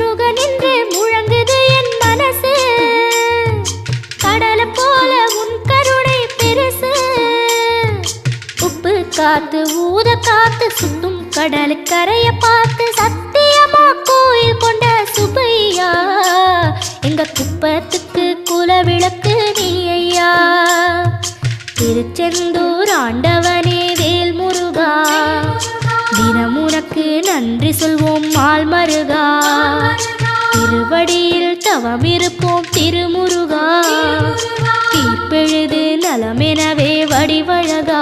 முருகன் என்று முழங்குது என் மனசு கடலை போல உன் கருணை பெருசு உப்பு காத்து ஊத காத்து சுத்தும் கடலுக்கரைய பார்த்து சத்தியமா கோயில் கொண்ட சுபையா எங்க குப்பத்துக்கு குலவிளக்கு நீ ஐயா திருச்செந்தூர் ஆண்டவனே வேல் முருகா தினம் உனக்கு நன்றி சொல்வோம் மால் மருகா திருவடியில் தவம் இருப்போம் திருமுருகா தீர்ப்பெழுது நலமெனவே வடிவழகா